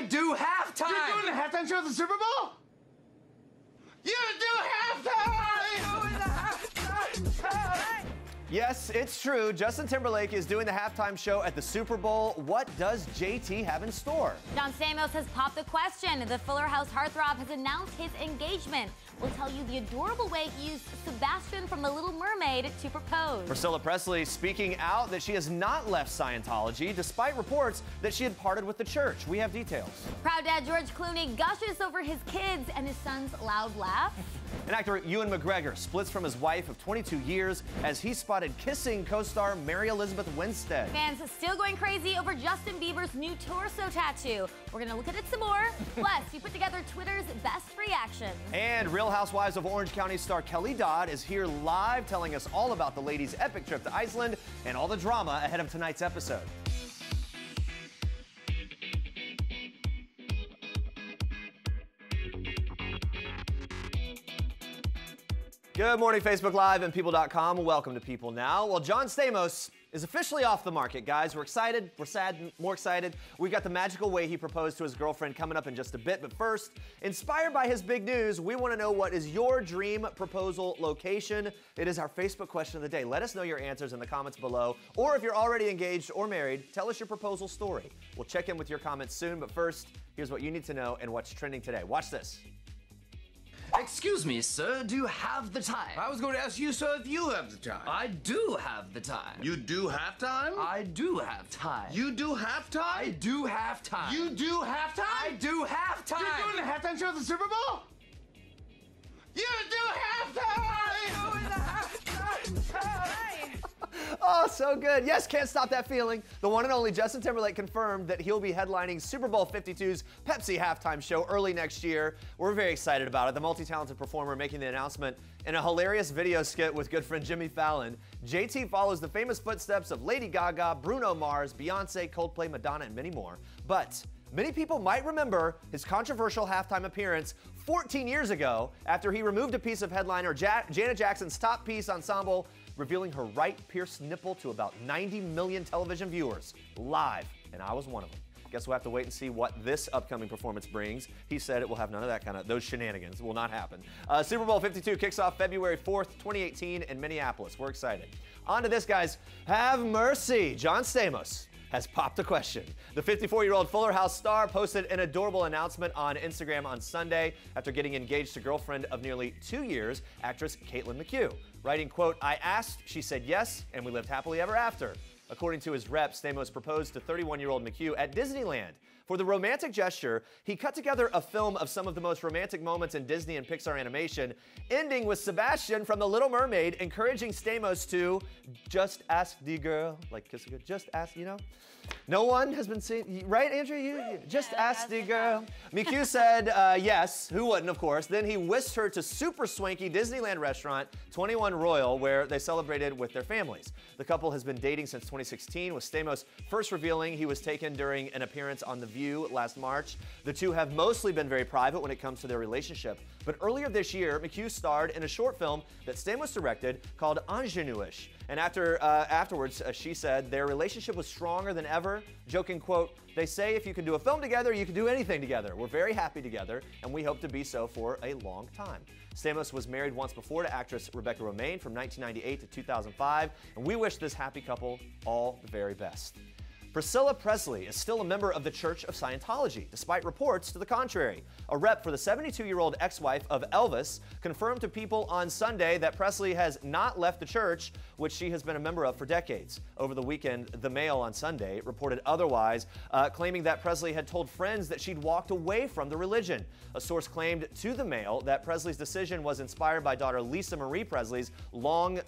do halftime! You're doing the halftime show at the Super Bowl? You do halftime! Yes, it's true. Justin Timberlake is doing the halftime show at the Super Bowl. What does JT have in store? John Stamos has popped the question. The Fuller House heartthrob has announced his engagement. We'll tell you the adorable way he used Sebastian from The Little Mermaid to propose. Priscilla Presley speaking out that she has not left Scientology, despite reports that she had parted with the church. We have details. Proud dad George Clooney gushes over his kids and his son's loud laugh. And actor Ewan McGregor splits from his wife of 22 years as he spotted kissing co-star Mary Elizabeth Winstead. Fans still going crazy over Justin Bieber's new torso tattoo. We're going to look at it some more. Plus, we put together Twitter's best reactions. And Real Housewives of Orange County star Kelly Dodd is here live telling us all about the ladies' epic trip to Iceland and all the drama ahead of tonight's episode. Good morning, Facebook Live and People.com. Welcome to People Now. Well, John Stamos is officially off the market, guys. We're excited, we're sad, more excited. We've got the magical way he proposed to his girlfriend coming up in just a bit. But first, inspired by his big news, we want to know, what is your dream proposal location? It is our Facebook question of the day. Let us know your answers in the comments below. Or if you're already engaged or married, tell us your proposal story. We'll check in with your comments soon. But first, here's what you need to know and what's trending today. Watch this. Excuse me, sir, do you have the time? I was going to ask you, sir, if you have the time. I do have the time. You do halftime? I do have time. You do halftime? I do have time. You do halftime? I do have time. You're doing the halftime show at the Super Bowl? You do halftime! Doing the halftime! Oh, so good. Yes, can't stop that feeling. The one and only Justin Timberlake confirmed that he'll be headlining Super Bowl 52's Pepsi halftime show early next year. We're very excited about it. The multi-talented performer making the announcement in a hilarious video skit with good friend Jimmy Fallon. JT follows the famous footsteps of Lady Gaga, Bruno Mars, Beyonce, Coldplay, Madonna, and many more. But many people might remember his controversial halftime appearance 14 years ago after he removed a piece of headliner Janet Jackson's top piece ensemble, revealing her right pierced nipple to about 90 million television viewers live, and I was one of them. Guess we'll have to wait and see what this upcoming performance brings. He said it will have none of that those shenanigans will not happen. Super Bowl 52 kicks off February 4th, 2018 in Minneapolis. We're excited. On to this, guys. Have mercy. John Stamos has popped a question. The 54-year-old Fuller House star posted an adorable announcement on Instagram on Sunday after getting engaged to girlfriend of nearly 2 years, actress Caitlin McHugh. Writing, quote, "I asked, she said yes, and we lived happily ever after." According to his rep, Stamos proposed to 31-year-old McHugh at Disneyland. For the romantic gesture, he cut together a film of some of the most romantic moments in Disney and Pixar animation, ending with Sebastian from The Little Mermaid encouraging Stamos to just ask the girl, like kiss a girl, just ask, you know? No one has been seen, right, Andrea? You just ask the girl. McHugh said yes, who wouldn't, of course. Then he whisked her to super swanky Disneyland restaurant 21 Royal, where they celebrated with their families. The couple has been dating since 2016, with Stamos first revealing he was taken during an appearance on The View last March. The two have mostly been very private when it comes to their relationship. But earlier this year, McHugh starred in a short film that Stamos directed called Ingenue-ish. And afterwards, she said their relationship was stronger than ever, joking, quote, "They say if you can do a film together, you can do anything together. We're very happy together, and we hope to be so for a long time." Stamos was married once before to actress Rebecca Romijn from 1998 to 2005, and we wish this happy couple all the very best. Priscilla Presley is still a member of the Church of Scientology, despite reports to the contrary. A rep for the 72-year-old ex-wife of Elvis confirmed to People on Sunday that Presley has not left the church, which she has been a member of for decades. Over the weekend, The Mail on Sunday reported otherwise, claiming that Presley had told friends that she'd walked away from the religion. A source claimed to The Mail that Presley's decision was inspired by daughter Lisa Marie Presley's long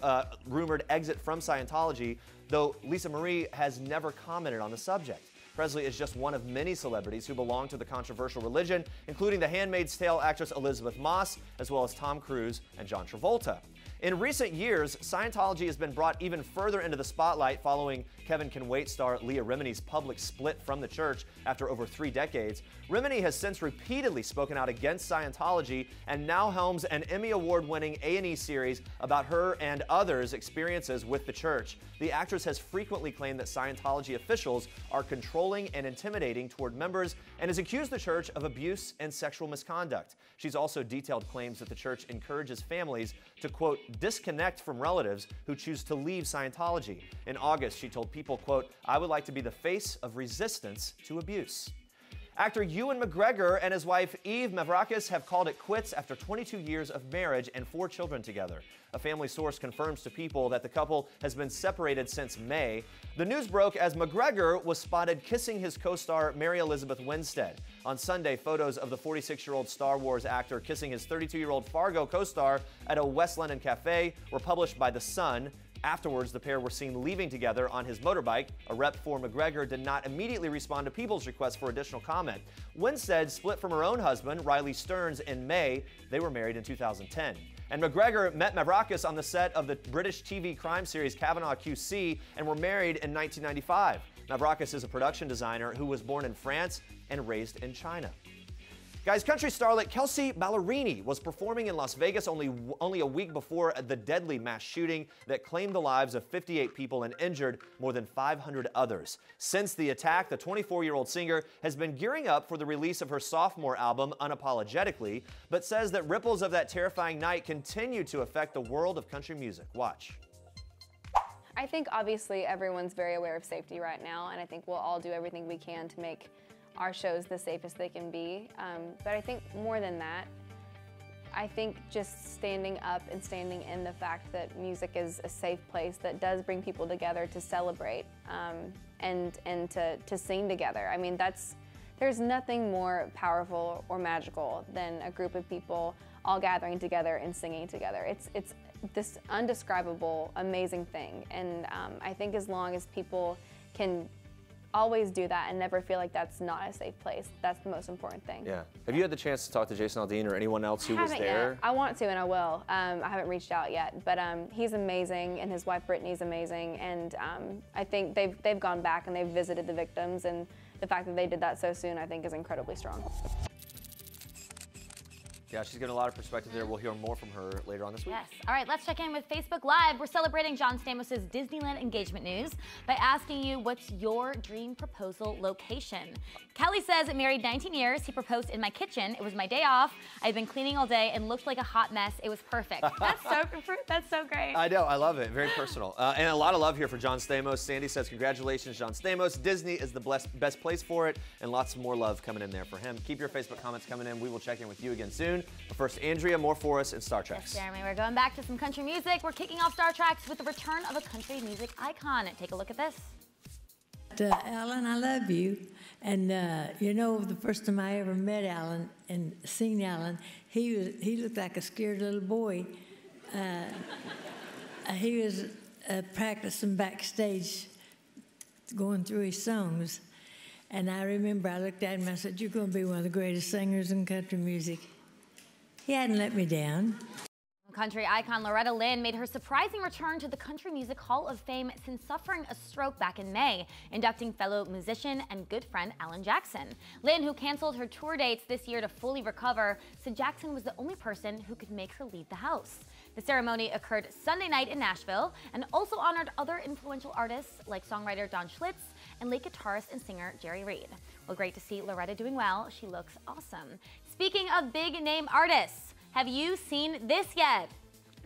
rumored exit from Scientology, though Lisa Marie has never commented on the subject. Presley is just one of many celebrities who belong to the controversial religion, including The Handmaid's Tale actress Elizabeth Moss, as well as Tom Cruise and John Travolta. In recent years, Scientology has been brought even further into the spotlight following Kevin Can Wait star Leah Remini's public split from the church after over 3 decades. Remini has since repeatedly spoken out against Scientology and now helms an Emmy Award-winning A&E series about her and others' experiences with the church. The actress has frequently claimed that Scientology officials are controlling and intimidating toward members and has accused the church of abuse and sexual misconduct. She's also detailed claims that the church encourages families to, quote, disconnect from relatives who choose to leave Scientology. In August, she told People, quote, "I would like to be the face of resistance to abuse." Actor Ewan McGregor and his wife Eve Mavrakis have called it quits after 22 years of marriage and 4 children together. A family source confirms to People that the couple has been separated since May. The news broke as McGregor was spotted kissing his co-star Mary Elizabeth Winstead. On Sunday, photos of the 46-year-old Star Wars actor kissing his 32-year-old Fargo co-star at a West London cafe were published by The Sun. Afterwards, the pair were seen leaving together on his motorbike. A rep for McGregor did not immediately respond to People's request for additional comment. Winstead split from her own husband, Riley Stearns, in May. They were married in 2010. And McGregor met Mavrakis on the set of the British TV crime series Kavanaugh QC and were married in 1995. Mavrakis is a production designer who was born in France and raised in China. Guys, country starlet Kelsey Ballerini was performing in Las Vegas only a week before the deadly mass shooting that claimed the lives of 58 people and injured more than 500 others. Since the attack, the 24-year-old singer has been gearing up for the release of her sophomore album, Unapologetically, but says that ripples of that terrifying night continue to affect the world of country music. Watch. I think obviously everyone's very aware of safety right now, and I think we'll all do everything we can to make our shows the safest they can be. But I think more than that, I think just standing up and standing in the fact that music is a safe place that does bring people together to celebrate and to sing together. I mean, there's nothing more powerful or magical than a group of people all gathering together and singing together. It's this undescribable, amazing thing. And I think as long as people can always do that and never feel like that's not a safe place, that's the most important thing. Yeah. Have you had the chance to talk to Jason Aldean or anyone else who was there? Yet. I want to and I will. I haven't reached out yet, but he's amazing and his wife Brittany's amazing, and I think they've gone back and they've visited the victims, and the fact that they did that so soon I think is incredibly strong. Yeah, she's getting a lot of perspective there. We'll hear more from her later on this week. Yes. All right, let's check in with Facebook Live. We're celebrating John Stamos' Disneyland engagement news by asking you, what's your dream proposal location? Kelly says, married 19 years. He proposed in my kitchen. It was my day off. I'd been cleaning all day and looked like a hot mess. It was perfect. That's so great. I know. I love it. Very personal. And a lot of love here for John Stamos. Sandy says, congratulations, John Stamos. Disney is the best place for it, and lots more love coming in there for him. Keep your Facebook comments coming in. We will check in with you again soon. But first, Andrea, more for us in Star Treks. Yes, Jeremy, we're going back to some country music. We're kicking off Star Treks with the return of a country music icon. Take a look at this. Alan, I love you. And you know, the first time I ever met Alan and seen Alan, he looked like a scared little boy. He was practicing backstage, going through his songs. And I remember I looked at him and I said, "You're going to be one of the greatest singers in country music." He hadn't let me down. Country icon Loretta Lynn made her surprising return to the Country Music Hall of Fame since suffering a stroke back in May, inducting fellow musician and good friend Alan Jackson. Lynn, who canceled her tour dates this year to fully recover, said Jackson was the only person who could make her leave the house. The ceremony occurred Sunday night in Nashville and also honored other influential artists like songwriter Don Schlitz and late guitarist and singer Jerry Reed. Well, great to see Loretta doing well. She looks awesome. Speaking of big name artists, have you seen this yet?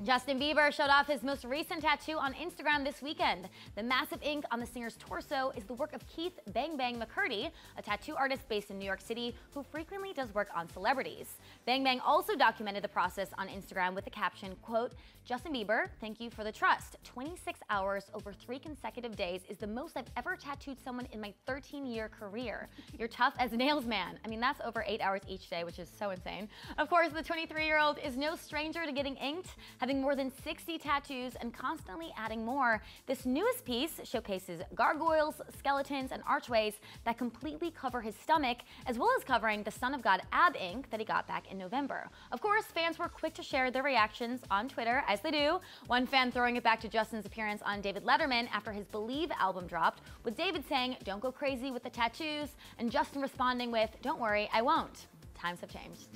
Justin Bieber showed off his most recent tattoo on Instagram this weekend. The massive ink on the singer's torso is the work of Keith Bang Bang McCurdy, a tattoo artist based in New York City who frequently does work on celebrities. Bang Bang also documented the process on Instagram with the caption, quote, "Justin Bieber, thank you for the trust. 26 hours over 3 consecutive days is the most I've ever tattooed someone in my 13-year career. You're tough as nails, man." I mean, that's over 8 hours each day, which is so insane. Of course, the 23-year-old is no stranger to getting inked, having more than 60 tattoos and constantly adding more. This newest piece showcases gargoyles, skeletons, and archways that completely cover his stomach, as well as covering the Son of God ab ink that he got back in November. Of course, fans were quick to share their reactions on Twitter, as they do. One fan throwing it back to Justin's appearance on David Letterman after his Believe album dropped, with David saying, "Don't go crazy with the tattoos," and Justin responding with, "Don't worry, I won't." Times have changed.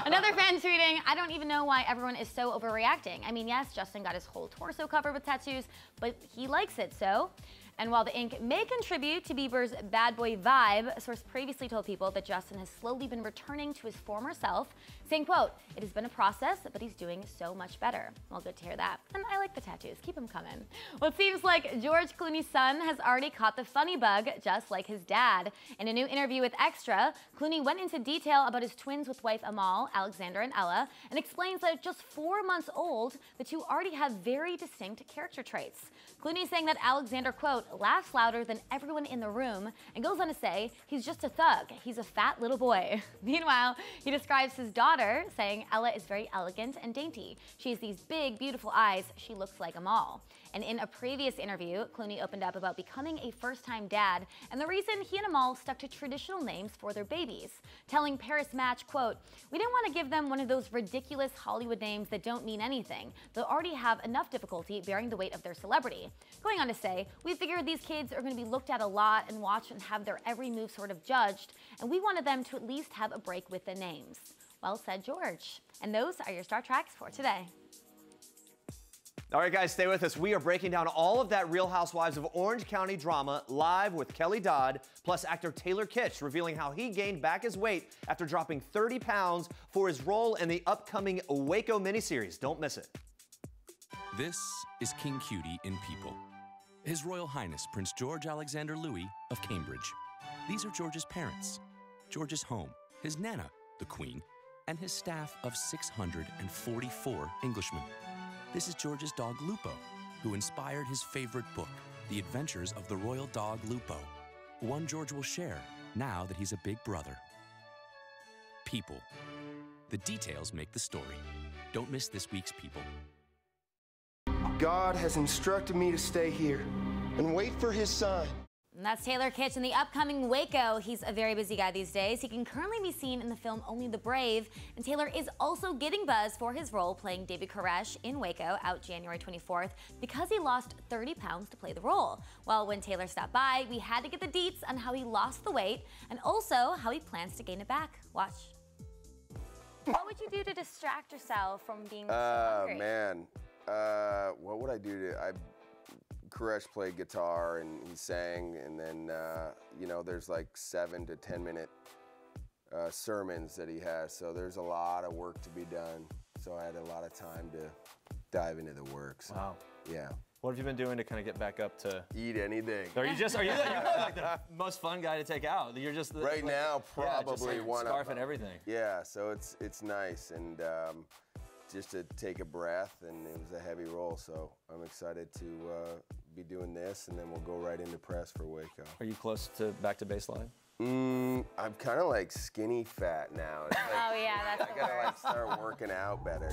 Another fan tweeting, "I don't even know why everyone is so overreacting. I mean, yes, Justin got his whole torso covered with tattoos, but he likes it, so." And while the ink may contribute to Bieber's bad boy vibe, a source previously told People that Justin has slowly been returning to his former self, saying, quote, "It has been a process, but he's doing so much better." Well, good to hear that. And I like the tattoos. Keep them coming. Well, it seems like George Clooney's son has already caught the funny bug, just like his dad. In a new interview with Extra, Clooney went into detail about his twins with wife Amal, Alexander, and Ella, and explains that at just 4 months old, the two already have very distinct character traits. Clooney saying that Alexander, quote, "laughs louder than everyone in the room," and goes on to say, "He's just a thug. He's a fat little boy." Meanwhile, he describes his daughter, saying Ella is very elegant and dainty. She has these big, beautiful eyes. She looks like Amal. And in a previous interview, Clooney opened up about becoming a first-time dad and the reason he and Amal stuck to traditional names for their babies, telling Paris Match, quote, "We didn't want to give them one of those ridiculous Hollywood names that don't mean anything. They'll already have enough difficulty bearing the weight of their celebrity." Going on to say, "We figured these kids are going to be looked at a lot and watched and have their every move sort of judged, and we wanted them to at least have a break with the names." Well said, George. And those are your Star Tracks for today. All right, guys, stay with us. We are breaking down all of that Real Housewives of Orange County drama live with Kelly Dodd, plus actor Taylor Kitsch, revealing how he gained back his weight after dropping 30 pounds for his role in the upcoming Waco miniseries. Don't miss it. This is King Cutie in People. His Royal Highness Prince George Alexander Louis of Cambridge. These are George's parents, George's home, his Nana, the Queen, and his staff of 644 Englishmen. This is George's dog Lupo, who inspired his favorite book, The Adventures of the Royal Dog Lupo, one George will share now that he's a big brother. People. The details make the story. Don't miss this week's People. God has instructed me to stay here and wait for his sign. And that's Taylor Kitsch in the upcoming Waco. He's a very busy guy these days. He can currently be seen in the film Only the Brave, and Taylor is also getting buzz for his role playing David Koresh in Waco, out January 24th, because he lost 30 pounds to play the role. Well, when Taylor stopped by, we had to get the deets on how he lost the weight and also how he plans to gain it back. Watch. What would you do to distract yourself from being so hungry? Man, what would I do to... Koresh played guitar and he sang, and then, you know, there's like 7 to 10 minute sermons that he has, so there's a lot of work to be done. So I had a lot of time to dive into the work. So, wow. Yeah. What have you been doing to kind of get back up to... Eat anything. Are you like the most fun guy to take out? You're just... Right now, probably just one scarf and everything. Yeah, so it's nice, and just to take a breath, and it was a heavy role, so I'm excited to be doing this, and then we'll go right into press for Waco. Are you close to back to baseline? I'm kind of like skinny fat now. It's like, oh yeah, that's the I gotta worst. like start working out better.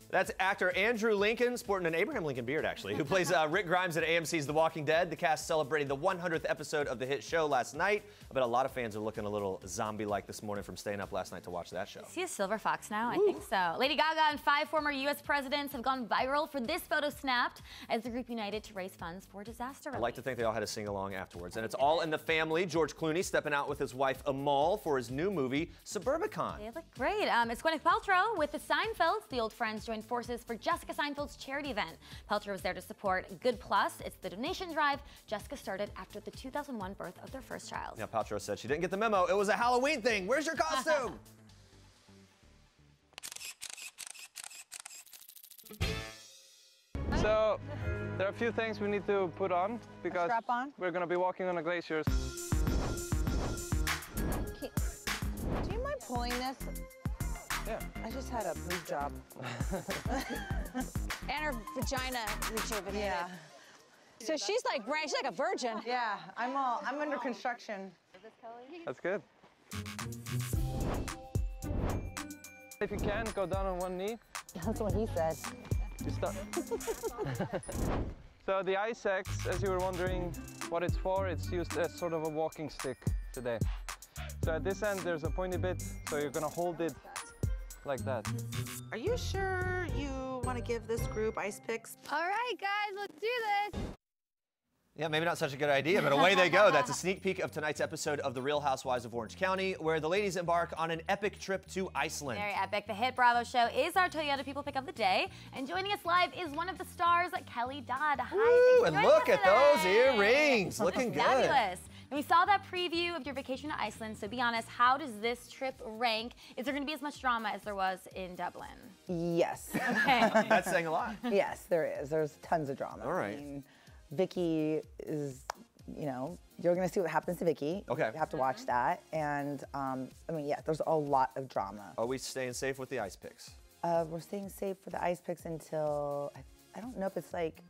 That's actor Andrew Lincoln, sporting an Abraham Lincoln beard, actually, who plays Rick Grimes at AMC's The Walking Dead. The cast celebrated the 100th episode of the hit show last night. I bet a lot of fans are looking a little zombie-like this morning from staying up last night to watch that show. Is he a silver fox now? I think so. Lady Gaga and 5 former U.S. presidents have gone viral for this photo snapped as the group united to raise funds for disaster relief. I like to think they all had a sing-along afterwards. And it's all in the family. George Clooney stepping out with his wife Amal for his new movie, Suburbicon. They look great. It's Gwyneth Paltrow with the Seinfelds. The old friends joined forces for Jessica Seinfeld's charity event. Paltrow was there to support Good Plus. It's the donation drive Jessica started after the 2001 birth of their first child. Yeah, Paltrow said she didn't get the memo. It was a Halloween thing. Where's your costume? So, there are a few things we need to put on because we're going to be walking on the glaciers. Do you mind pulling this? Yeah. I just had a boob job. And her vagina rejuvenated. Yeah. So she's like a virgin. Yeah, I'm under construction. That's good. If you can, go down on one knee. That's what he said. You start. So the ice axe, as you were wondering what it's for, it's used as sort of a walking stick today. So at this end, there's a pointy bit, so you're gonna hold it like that. Are you sure you want to give this group ice picks? All right, guys, let's do this. Yeah, maybe not such a good idea, but away they go. That's a sneak peek of tonight's episode of The Real Housewives of Orange County, where the ladies embark on an epic trip to Iceland. Very epic. The hit Bravo show is our Toyota People Pick of the Day. And joining us live is one of the stars, Kelly Dodd. Hi, Ooh, and look at those earrings. Looking good. Fabulous. And we saw that preview of your vacation to Iceland, so be honest, how does this trip rank? Is there going to be as much drama as there was in Dublin? Yes. Okay. That's saying a lot. Yes, there is. There's tons of drama. All right. I mean, Vicky is, you know, you're going to see what happens to Vicky. Okay. You have to watch that. And, I mean, yeah, there's a lot of drama. Are we staying safe with the ice picks? We're staying safe for the ice picks until, I don't know if it's like,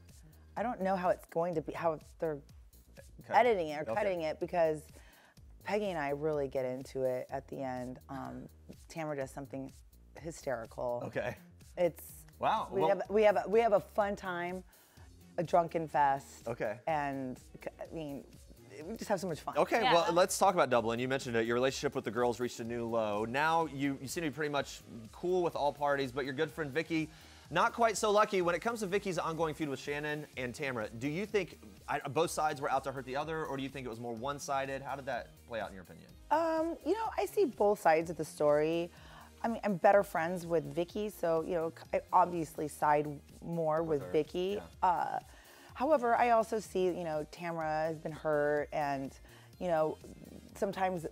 I don't know how it's going to be, how they're editing it or cutting it, because Peggy and I really get into it at the end. Tamara does something hysterical. Okay. It's, wow. We have a fun time. A drunken fest. Okay. And I mean, we just have so much fun. Okay, well, let's talk about Dublin. You mentioned it. Your relationship with the girls reached a new low. Now you seem to be pretty much cool with all parties, but your good friend Vicky, not quite so lucky. When it comes to Vicky's ongoing feud with Shannon and Tamara, do you think both sides were out to hurt the other, or do you think it was more one-sided? How did that play out in your opinion? You know, I see both sides of the story. I mean, I'm better friends with Vicky, so, you know, I obviously side more with Vicky. Yeah. However, I also see, you know, Tamara has been hurt, and, you know, sometimes,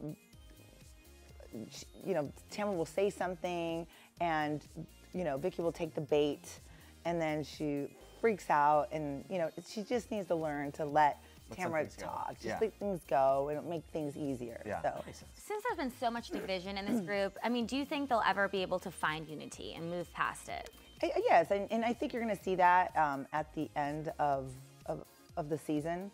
you know, Tamara will say something, and, you know, Vicky will take the bait, and then she freaks out, and, you know, she just needs to learn to let Tamara talk. Just let things go, and it'll make things easier. Yeah. So. Since there's been so much division in this group, I mean, do you think they'll ever be able to find unity and move past it? Yes, and I think you're going to see that at the end of the season.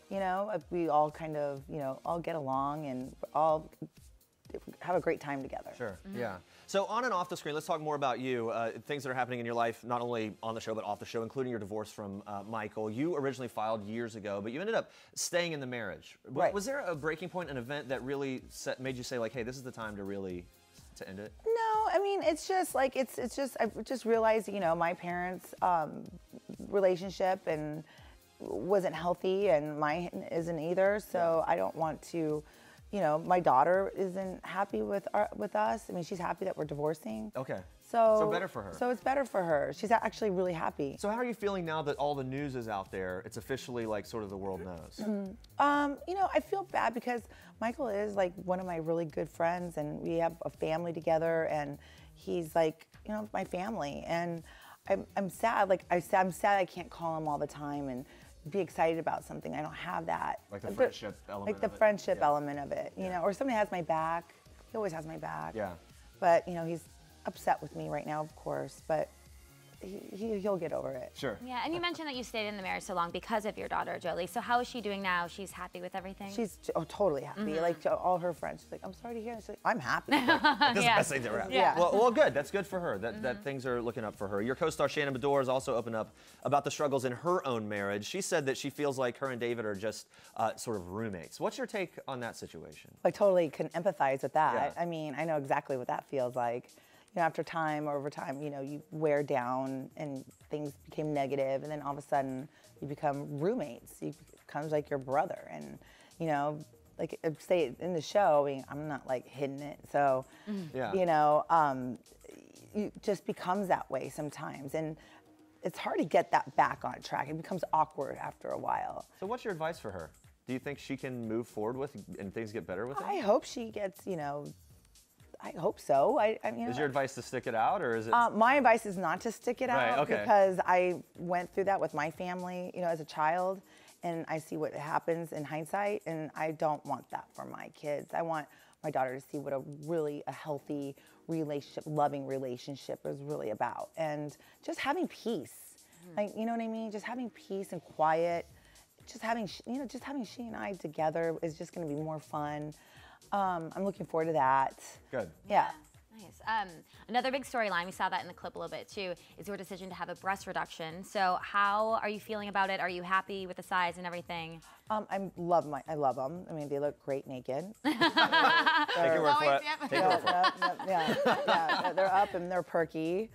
You know, if we all kind of, you know, all get along and all have a great time together. Sure, yeah. So on and off the screen, let's talk more about you, things that are happening in your life, not only on the show, but off the show, including your divorce from Michael. You originally filed years ago, but you ended up staying in the marriage. Right. Was there a breaking point, an event that really made you say, like, hey, this is the time to really end it? No, I mean, it's just like, I just realized, you know, my parents' relationship and wasn't healthy, and mine isn't either, so I don't want to, you know, my daughter isn't happy with us. I mean, she's happy that we're divorcing. Okay. So better for her. So it's better for her. She's actually really happy. So how are you feeling now that all the news is out there? It's officially like sort of the world knows. You know, I feel bad because Michael is like one of my really good friends, and we have a family together, and he's like, you know, my family, and I'm sad. Like I'm sad I can't call him all the time and be excited about something. I don't have that. Like the friendship element. Like the friendship element of it, you know, or somebody has my back. He always has my back. Yeah. But you know, he's upset with me right now, of course, but he'll get over it. Sure. Yeah, and you mentioned that you stayed in the marriage so long because of your daughter, Jolie. So how is she doing now? She's happy with everything? She's totally happy. Like all her friends, she's like, I'm sorry to hear. She's like, I'm happy. Like, that's the best thing that ever happened. Yeah. Well, good. That's good for her. That things are looking up for her. Your co-star Shannon Bedore has also opened up about the struggles in her own marriage. She said that she feels like her and David are just sort of roommates. What's your take on that situation? I totally can empathize with that. Yeah. I mean, I know exactly what that feels like. You know, after time or over time, you know, you wear down and things became negative, and then all of a sudden you become roommates. You becomes like your brother, and you know, like say in the show, I mean, I'm not like hidden it, so you know, it just becomes that way sometimes, and it's hard to get that back on track. It becomes awkward after a while. So what's your advice for her? Do you think she can move forward with and things get better with it? I hope she gets, you know. I hope so. You know, is your advice to stick it out, or is it? My advice is not to stick it out, okay. Because I went through that with my family, you know, as a child, and I see what happens in hindsight, and I don't want that for my kids. I want my daughter to see what a healthy relationship, loving relationship is really about, and just having peace. Like, you know what I mean? Just having peace and quiet. Just having she and I together is just going to be more fun. I'm looking forward to that. Good. Yeah. Nice. Another big storyline, we saw that in the clip a little bit too, is your decision to have a breast reduction. So how are you feeling about it? Are you happy with the size and everything? I love them. I mean, they look great naked. Take your word for it. Take your word for it. Yeah, they're up and they're perky.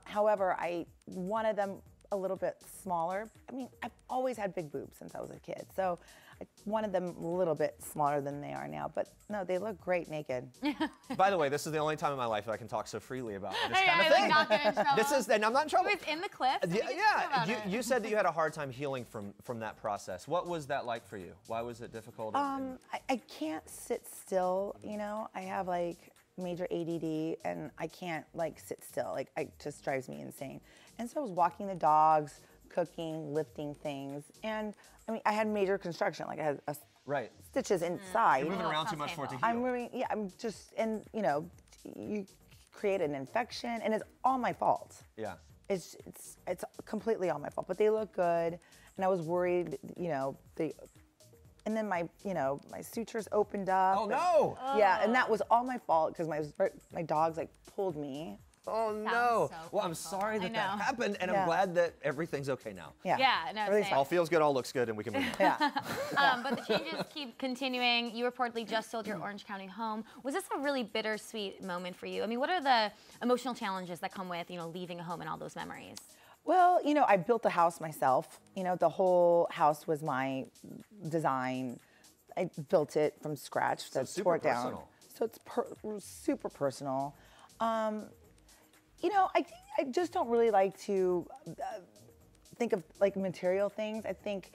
However, I wanted them a little bit smaller. I mean, I've always had big boobs since I was a kid, so I wanted them a little bit smaller than they are now. But no, they look great naked. By the way, this is the only time in my life that I can talk so freely about this kind of thing. Not get in trouble. This is, and I'm not in trouble. It was in the clip. You said that you had a hard time healing from that process. What was that like for you? Why was it difficult? I can't sit still. You know, I have like major ADD, and I can't like sit still. Like, it just drives me insane. And so I was walking the dogs, cooking, lifting things, and I mean, I had major construction. Like, I had stitches inside. You're moving around too much for it to heal. I'm moving. Yeah, I'm just, and you know, you create an infection, and it's all my fault. Yeah. It's completely all my fault. But they look good, and I was worried. You know, and then my sutures opened up. Oh no! Yeah, and that was all my fault because my dogs like pulled me. Oh no! Well, I'm sorry that happened, and I'm glad that everything's okay now. Yeah. No, All feels good, all looks good, and we can move on. But the changes keep continuing. You reportedly just sold your Orange County home. Was this a really bittersweet moment for you? I mean, what are the emotional challenges that come with, leaving a home and all those memories? Well, I built the house myself. The whole house was my design. I built it from scratch. So it's tore it down. Personal. So it's super personal. I just don't really like to think of like material things. I think,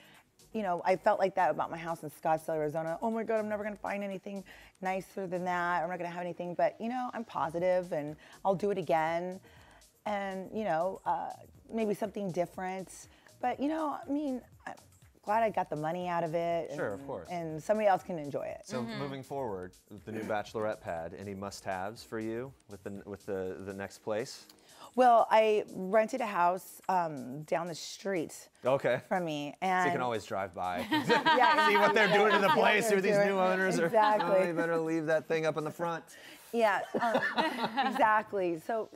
I felt like that about my house in Scottsdale, Arizona. Oh my God, I'm never gonna find anything nicer than that. I'm not gonna have anything, but I'm positive and I'll do it again. And, maybe something different. But, I mean, I'm glad I got the money out of it. Sure, of course. And somebody else can enjoy it. So moving forward, with the new Bachelorette pad, any must-haves for you with the next place? Well, I rented a house down the street from me. And so you can always drive by. Yeah, see what they're doing to the place, who these new owners are. Exactly. You better leave that thing up in the front. Yeah, exactly. So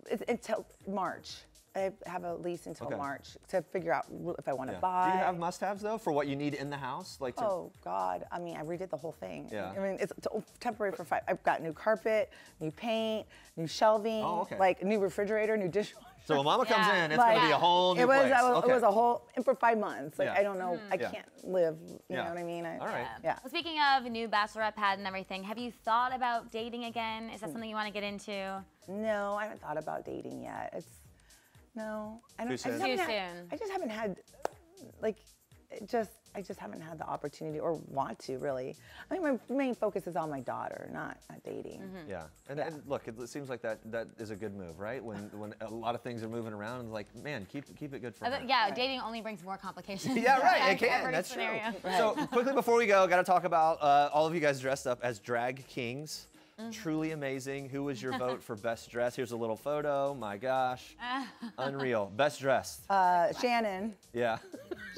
it's until March. I have a lease until March to figure out if I want to buy. Do you have must-haves though for what you need in the house? Like oh God, I mean, I redid the whole thing. Yeah. I mean, it's temporary for 5. I've got new carpet, new paint, new shelving, like new refrigerator, new dishwasher. So when Mama comes in, it's going to be a whole new place. It was a whole, and for 5 months. Like I don't know, I can't live. You know what I mean? All right. Yeah. Well, speaking of new Bachelorette pad and everything, have you thought about dating again? Is that something you want to get into? No, I haven't thought about dating yet. No, I don't. Too soon. I just haven't had, like, I just haven't had the opportunity or want to really. I mean, my main focus is on my daughter, not dating. Yeah, and look, it seems like that is a good move, right? When a lot of things are moving around, it's like, man, keep it good for her. Yeah, dating only brings more complications. Yeah, right. It can. That's true. So quickly before we go, got to talk about all of you guys dressed up as drag kings. Truly amazing. Who was your vote for best dress? Here's a little photo. My gosh. Unreal. Best dressed. Shannon. Yeah.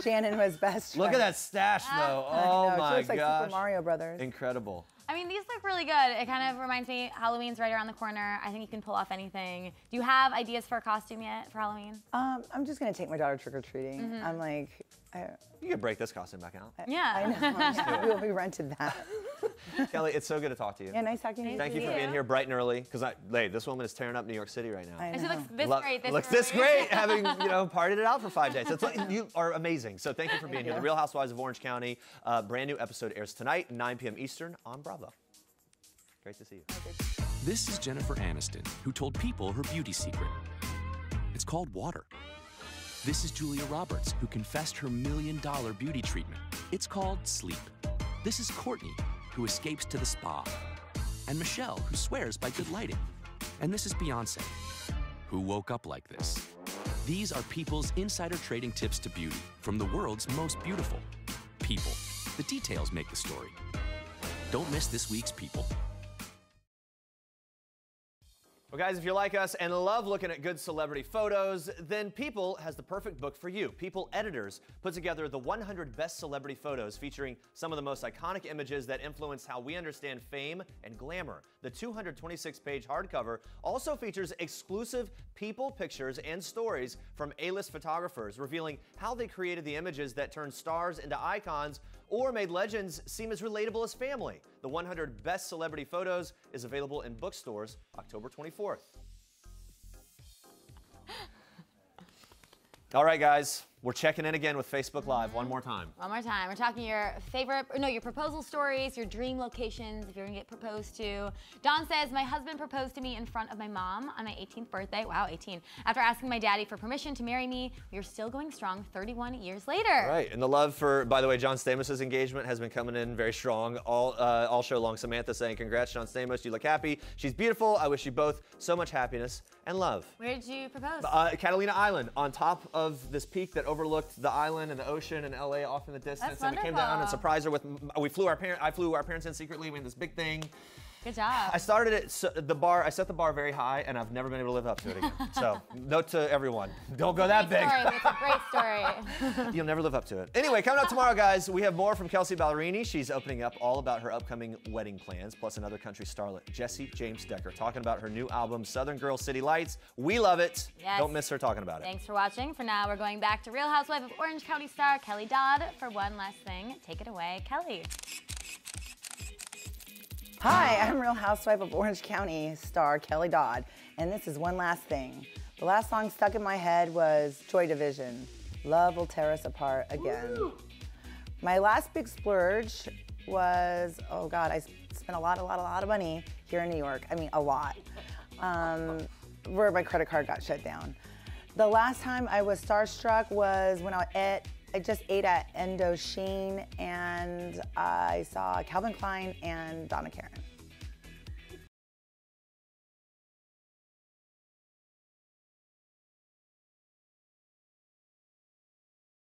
Shannon was best dressed. Look at that stash, though. Oh, my gosh. It looks like gosh. Super Mario Brothers. Incredible. I mean, these look really good. It kind of reminds me, Halloween's right around the corner. I think you can pull off anything. Do you have ideas for a costume yet for Halloween? I'm just going to take my daughter trick-or-treating. I'm like... You could break this costume back out. Yeah. I know. We rented that. Kelly, it's so good to talk to you. Yeah, nice talking to you. Thank you for being here bright and early. Because this woman is tearing up New York City right now. I know. She looks this great. Looks this great, having partied it out for 5 days. You are amazing. So thank you for being here. The Real Housewives of Orange County, brand new episode airs tonight, 9 p.m. Eastern on Bravo. Great to see you. This is Jennifer Aniston, who told people her beauty secret. It's called water. This is Julia Roberts, who confessed her $1 million beauty treatment. It's called sleep. This is Courtney, who escapes to the spa. And Michelle, who swears by good lighting. And this is Beyonce, who woke up like this. These are People's insider trading tips to beauty from the world's most beautiful. People. The details make the story. Don't miss this week's People. Well, guys, if you're like us and love looking at good celebrity photos, then People has the perfect book for you. People editors put together the 100 best celebrity photos featuring some of the most iconic images that influence how we understand fame and glamour. The 226-page hardcover also features exclusive People pictures and stories from A-list photographers, revealing how they created the images that turned stars into icons or made legends seem as relatable as family. The 100 best celebrity photos is available in bookstores October 24th. All right, guys, we're checking in again with Facebook Live one more time. One more time. We're talking your your proposal stories, your dream locations, if you're gonna get proposed to. Don says, my husband proposed to me in front of my mom on my 18th birthday. Wow, 18. After asking my daddy for permission to marry me, we are still going strong 31 years later. All right, and the love for, by the way, John Stamos' engagement has been coming in very strong all show long. Samantha saying, congrats, John Stamos, you look happy. She's beautiful. I wish you both so much happiness and love. Where did you propose? Catalina Island, on top of this peak that overlooked the island and the ocean and LA off in the distance. That's and we came down and wonderful. surprised her with, I flew our parents in secretly. We had this big thing. Good job. I started it, I set the bar very high, and I've never been able to live up to it again. So, note to everyone, don't go that big. It's a great story. You'll never live up to it. Anyway, coming up tomorrow, guys, we have more from Kelsey Ballerini. She's opening up all about her upcoming wedding plans, plus another country starlet, Jessie James Decker, talking about her new album, Southern Girl City Lights. We love it. Yes. Don't miss her talking about it. Thanks for watching. For now, we're going back to Real Housewives of Orange County star Kelly Dodd for one last thing. Take it away, Kelly. Hi, I'm Real Housewife of Orange County star Kelly Dodd, and this is One Last Thing. The last song stuck in my head was Joy Division, Love Will Tear Us Apart Again. Woo! My last big splurge was, oh God, I spent a lot of money here in New York. I mean, a lot, where my credit card got shut down. The last time I was starstruck was when I just ate at Indochine and I saw Calvin Klein and Donna Karan.